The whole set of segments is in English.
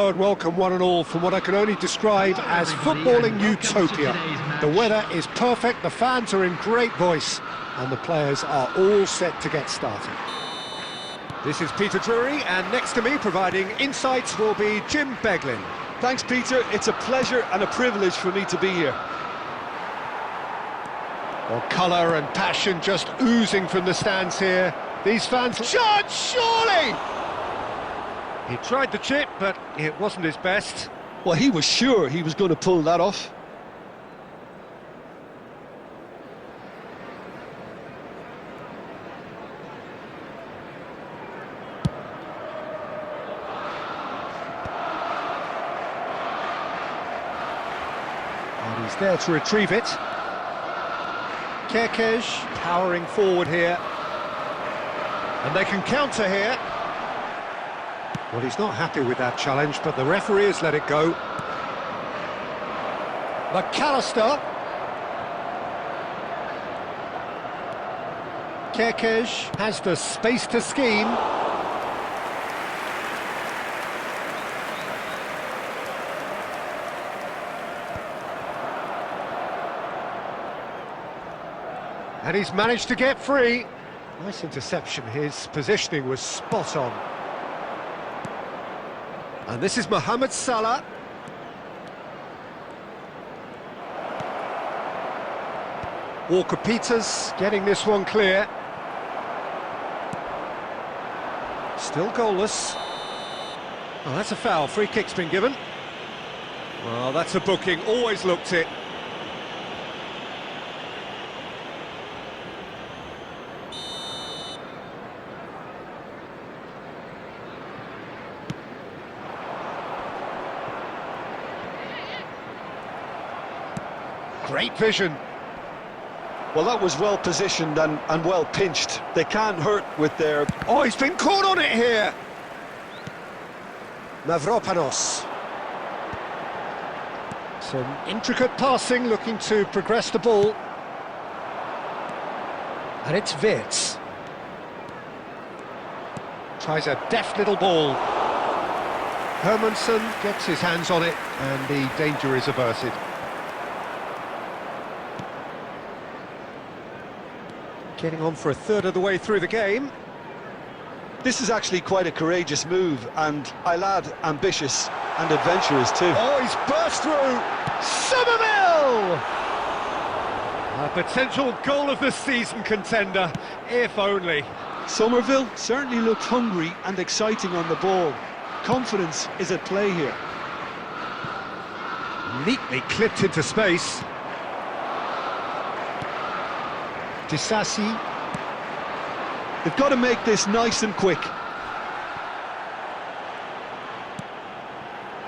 Welcome one and all from what I can only describe as footballing utopia. The weather is perfect, the fans are in great voice, and the players are all set to get started. This is Peter Drury, and next to me providing insights will be Jim Beglin. Thanks, Peter. It's a pleasure and a privilege for me to be here. Well, colour and passion just oozing from the stands here. These fans... Shot, surely! He tried the chip, but it wasn't his best. Well, he was sure he was going to pull that off. And he's there to retrieve it. Kerkez powering forward here. And they can counter here. Well, he's not happy with that challenge, but the referee has let it go. McAllister. Kerkez has the space to scheme. And he's managed to get free. Nice interception, his positioning was spot on. And this is Mohamed Salah. Walker-Peters getting this one clear. Still goalless. Oh, that's a foul, free kick's been given. Well, that's a booking, always looked it. Great vision. Well, that was well positioned and well pinched. They can't hurt with their... Oh, he's been caught on it here! Mavropanos. Some intricate passing, looking to progress the ball. And it's Wirtz. Tries a deft little ball. Hermansen gets his hands on it, and the danger is averted. Getting on for a third of the way through the game. This is actually quite a courageous move, and I'll add ambitious and adventurous too. Oh, he's burst through! Somerville! A potential goal of the season contender, if only. Somerville certainly looked hungry and exciting on the ball. Confidence is at play here. Neatly clipped into space. Disasi. They've got to make this nice and quick.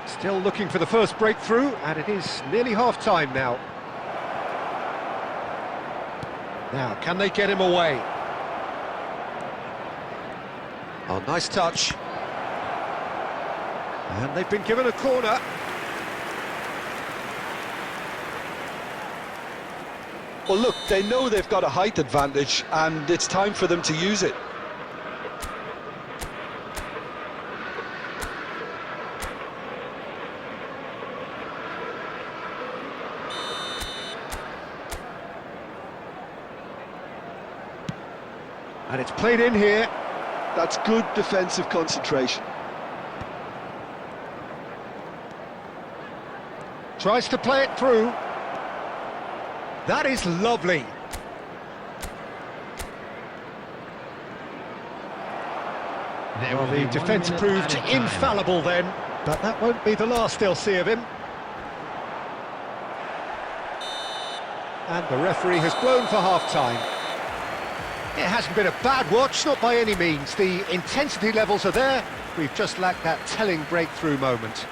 Still looking for the first breakthrough, and it is nearly half-time now. Now, can they get him away? Oh, nice touch. And they've been given a corner. Well, look, they know they've got a height advantage, and it's time for them to use it. And it's played in here. That's good defensive concentration. Tries to play it through. That is lovely. Well, the defence proved infallible then, but that won't be the last they'll see of him. And the referee has blown for half-time. It hasn't been a bad watch, not by any means. The intensity levels are there. We've just lacked that telling breakthrough moment.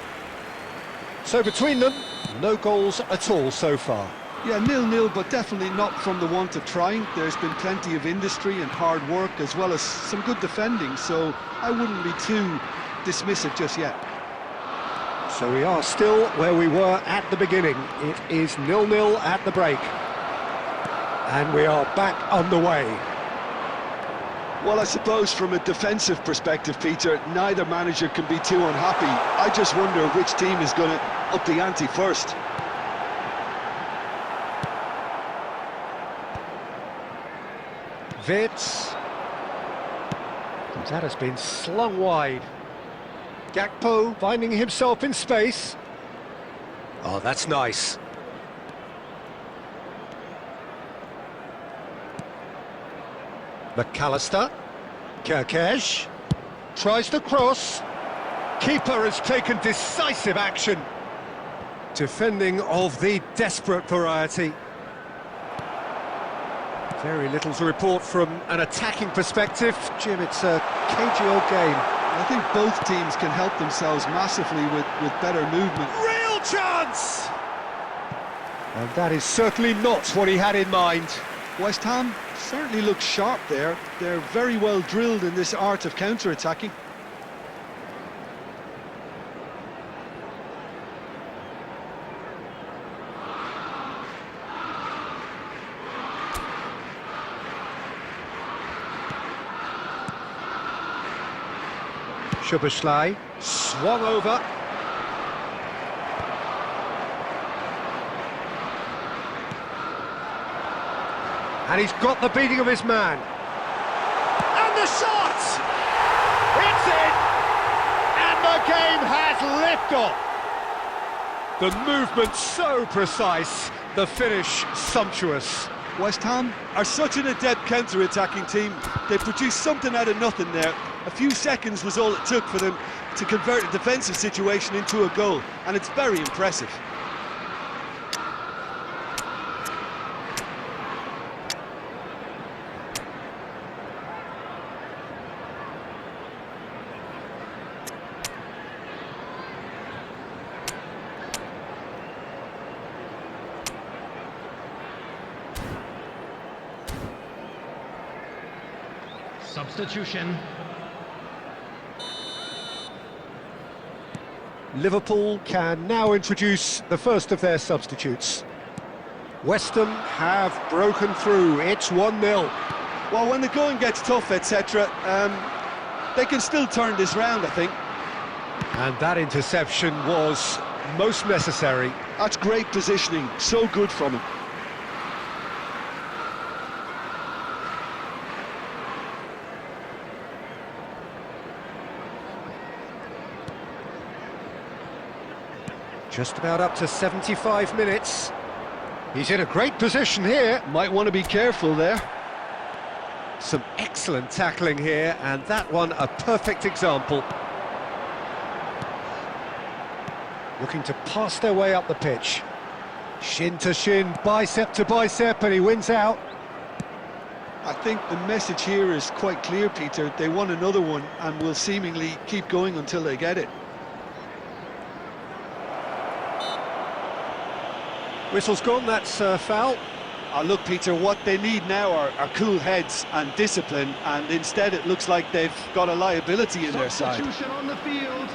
So between them, no goals at all so far. Yeah, 0-0, but definitely not from the want of trying. There's been plenty of industry and hard work, as well as some good defending, so I wouldn't be too dismissive just yet. So we are still where we were at the beginning. It is 0-0 at the break. And we are back on the way. Well, I suppose from a defensive perspective, Peter, neither manager can be too unhappy. I just wonder which team is going to up the ante first. Vitz. That has been slung wide. Gakpo finding himself in space. Oh, that's nice. McAllister. Kerkesh. Tries to cross. Keeper has taken decisive action. Defending of the desperate variety. Very little to report from an attacking perspective. Jim, it's a cagey old game. I think both teams can help themselves massively with better movement. Real chance! And that is certainly not what he had in mind. West Ham certainly looks sharp there. They're very well drilled in this art of counter-attacking. Szoboszlai swung over. And he's got the beating of his man. And the shot! It's in! And the game has liftoff. The movement so precise, the finish sumptuous. West Ham are such an adept counter-attacking team. They produced something out of nothing there. A few seconds was all it took for them to convert a defensive situation into a goal, and it's very impressive. Substitution. Liverpool can now introduce the first of their substitutes. West Ham have broken through. It's 1-0. Well, when the going gets tough, etc., they can still turn this round, I think. And that interception was most necessary. That's great positioning. So good from him. Just about up to 75 minutes. He's in a great position here. Might want to be careful there. Some excellent tackling here, and that one a perfect example. Looking to pass their way up the pitch. Shin to shin, bicep to bicep, and he wins out. I think the message here is quite clear, Peter. They want another one and will seemingly keep going until they get it. Whistle's gone, that's foul. Look, Peter, what they need now are cool heads and discipline, and instead it looks like they've got a liability in their side. Substitution on the field.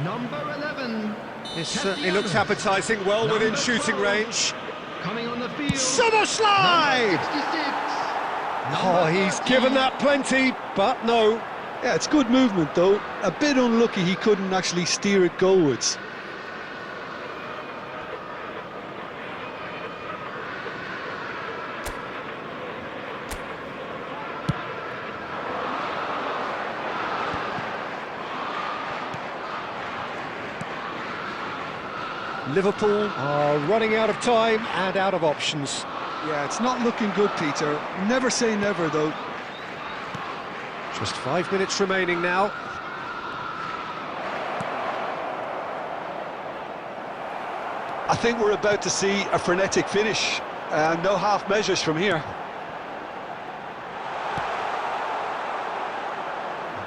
Number 11. This certainly looks appetising, well within shooting range. Coming on the field. Szoboszlai! Oh, he's given that plenty, but no. Yeah, it's good movement, though. A bit unlucky he couldn't actually steer it goalwards. Liverpool are running out of time and out of options. Yeah, it's not looking good, Peter. Never say never, though. Just 5 minutes remaining now. I think we're about to see a frenetic finish. No half measures from here.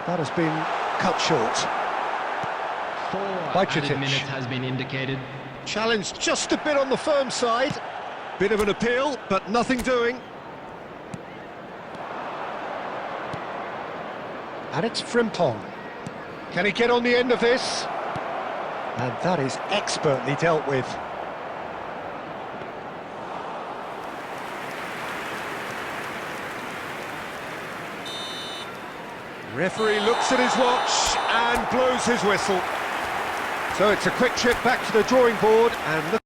That has been cut short. 4 added minutes has been indicated. Challenged just a bit on the firm side. Bit of an appeal, but nothing doing. And it's Frimpong. Can he get on the end of this? And that is expertly dealt with. Referee looks at his watch and blows his whistle. So it's a quick trip back to the drawing board and look